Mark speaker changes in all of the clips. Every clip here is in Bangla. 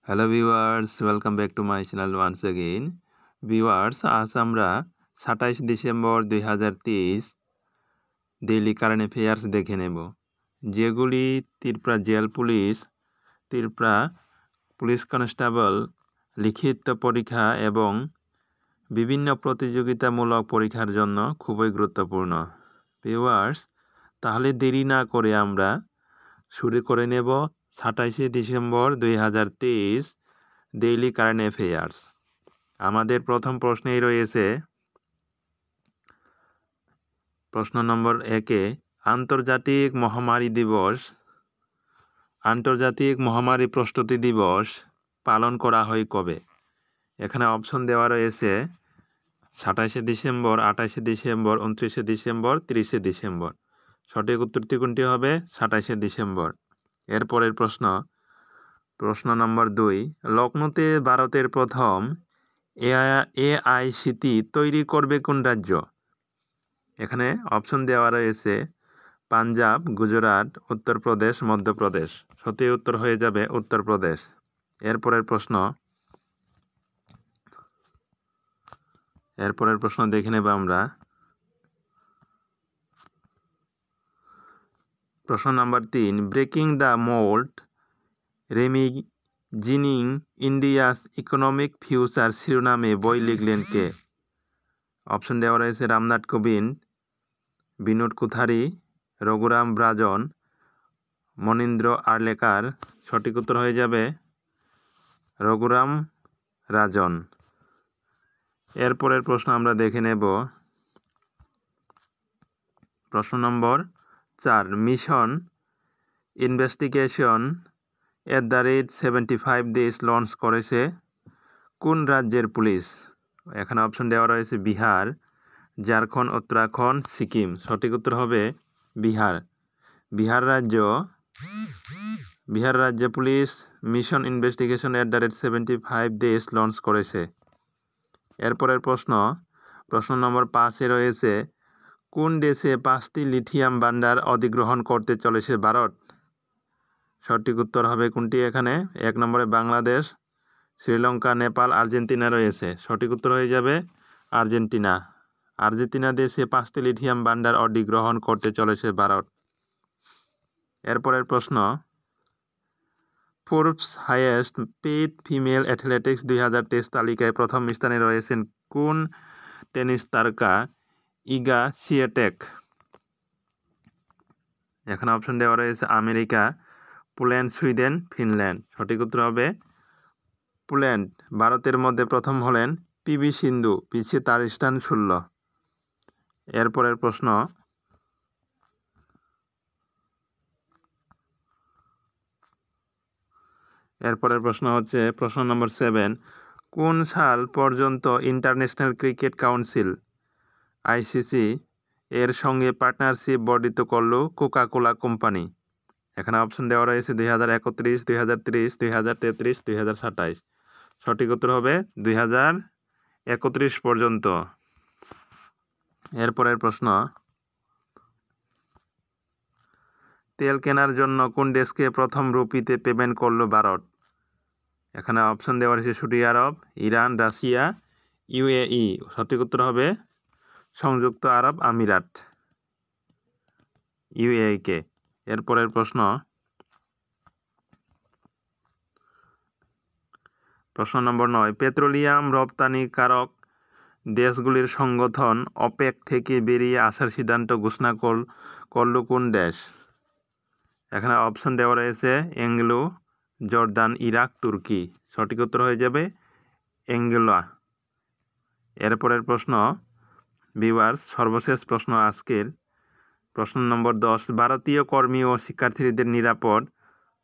Speaker 1: Hello viewers, welcome back to my channel once again. Viewers, আজ আমরা 27 ডিসেম্বর 2023 ডেইলি কারেন্ট অ্যাফেয়ার্স দেখে নেব, যেগুলি Tripura jail police, Tripura police constable লিখিত পরীক্ষা এবং বিভিন্ন প্রতিযোগিতামূলক পরীক্ষার জন্য খুবই গুরুত্বপূর্ণ। ভিউয়ার্স, তাহলে দেরি না করে আমরা শুরু করে নেব 27 ডিসেম্বর 2023 ডেইলি কারেন্ট অ্যাফেয়ার্স। আমাদের প্রথম প্রশ্নেই রয়েছে প্রশ্ন নম্বর 1-এ আন্তর্জাতিক মহামারী প্রস্তুতি দিবস পালন করা হয় কবে? এখানে অপশন দেওয়া রয়েছে 27 ডিসেম্বর, 28 ডিসেম্বর, 29 ডিসেম্বর, 30 ডিসেম্বর। সঠিক উত্তরটি কোনটি হবে? 27 ডিসেম্বর। এরপরের প্রশ্ন নম্বর 2, লখনৌতে ভারতের প্রথম এআইসিটি তৈরি করবে কোন রাজ্য? এখানে অপশন দেওয়া রয়েছে পাঞ্জাব, গুজরাট, উত্তরপ্রদেশ, মধ্যপ্রদেশ। সঠিক উত্তর হয়ে যাবে উত্তরপ্রদেশ। এরপরের প্রশ্ন দেখে নেব আমরা। প্রশ্ন number 3, breaking the mould reimagining India's economic future শিরোনামে বই লিখলেন কে? অপশন দেওয়া রয়েছে রামনাথ কোবিন্দ, বিনোদ কুথারি, রঘুরাম ব্রাজন, মনীন্দ্র আর্লেকার। সঠিক উত্তর হয়ে যাবে রঘুরাম রাজন। এরপরের প্রশ্ন আমরা দেখে নেব। প্রশ্ন নম্বর 4, মিশন ইনভেস্টিগেশন @75 দেশ লঞ্চ করেছে কোন রাজ্যের পুলিশ? এখানে অপশন দেওয়া রয়েছে বিহার, ঝাড়খণ্ড, উত্তরাখণ্ড, সিকিম। সঠিক উত্তর হবে বিহার রাজ্য পুলিশ মিশন ইনভেস্টিগেশন @75 দেশ লঞ্চ করেছে। এরপরের প্রশ্ন নম্বর 5-এ রয়েছে কোন দেশে 5টি লিথিয়াম ভান্ডার অধিগ্রহণ করতে চলেছে ভারত? সঠিক উত্তর হবে কোনটি? এখানে 1 নম্বরে বাংলাদেশ, শ্রীলঙ্কা, নেপাল, আর্জেন্টিনা রয়েছে। সঠিক উত্তর হয়ে যাবে আর্জেন্টিনা দেশে 5টি লিথিয়াম ভান্ডার অধিগ্রহণ করতে চলেছে ভারত। এরপরের প্রশ্ন, Forbes highest paid female athletics 2023 তালিকায় প্রথম স্থানে রয়েছেন কোন টেনিস তারকা ইগা সিয়েটেক? এখানে অপশন দেওয়া রয়েছে আমেরিকা, পোল্যান্ড, সুইডেন, ফিনল্যান্ড। সঠিক উত্তর হবে পোল্যান্ড। ভারতের মধ্যে প্রথম হলেন পিভি সিন্ধু, পিছিয়ে তার স্থান 16। এরপরের প্রশ্ন হচ্ছে প্রশ্ন নম্বর 7, কোন সাল পর্যন্ত ইন্টারন্যাশনাল ক্রিকেট কাউন্সিল আইসিসি এর সঙ্গে পার্টনারশিপ বর্ধিত করল কোকা-কোলা কোম্পানি? এখানে অপশন দেওয়া রয়েছে 2031, 2030, 2033, 2027। সঠিক উত্তর হবে 2031 পর্যন্ত। এরপরের প্রশ্ন, তেল কেনার জন্য কোন দেশকে প্রথম রুপিতে পেমেন্ট করল ভারত? এখানে অপশন দেওয়া রয়েছে সৌদি আরব, ইরান, রাশিয়া, ইউএই। সঠিক উত্তর হবে সংযুক্ত আরব আমিরাত, ইউএই-কে। এরপরের প্রশ্ন নম্বর 9, পেট্রোলিয়াম রপ্তানিকারক দেশগুলির সংগঠন ওপেক থেকে বেরিয়ে আসার সিদ্ধান্ত ঘোষণা করল কোন দেশ? এখানে অপশন দেওয়া রয়েছে অ্যাঙ্গোলা, জর্দান, ইরাক, তুর্কি। সঠিক উত্তর হয়ে যাবে অ্যাঙ্গোলা। এরপরের প্রশ্ন ভিউয়ার্স, সর্বশেষ প্রশ্ন আজকের, প্রশ্ন নম্বর 10, ভারতীয় কর্মী ও শিক্ষার্থীদের নিরাপদ,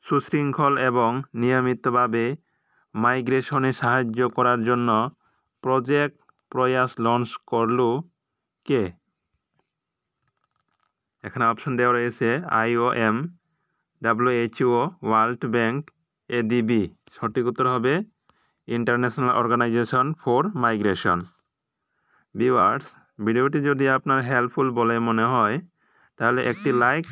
Speaker 1: সুশৃঙ্খল এবং নিয়মিতভাবে মাইগ্রেশনে সাহায্য করার জন্য প্রজেক্ট প্রয়াস লঞ্চ করল কে? এখানে অপশন দেওয়া রয়েছে IOM, WHO, world bank, ADB। সঠিক উত্তর হবে international organisation for migration. Viewers, ভিডিওটি যদি আপনার হেল্পফুল বলে মনে হয় তাহলে একটি লাইক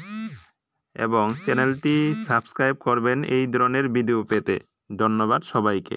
Speaker 1: এবং চ্যানেলটি সাবস্ক্রাইব করবেন এই ধরনের ভিডিও পেতে। ধন্যবাদ সবাইকে।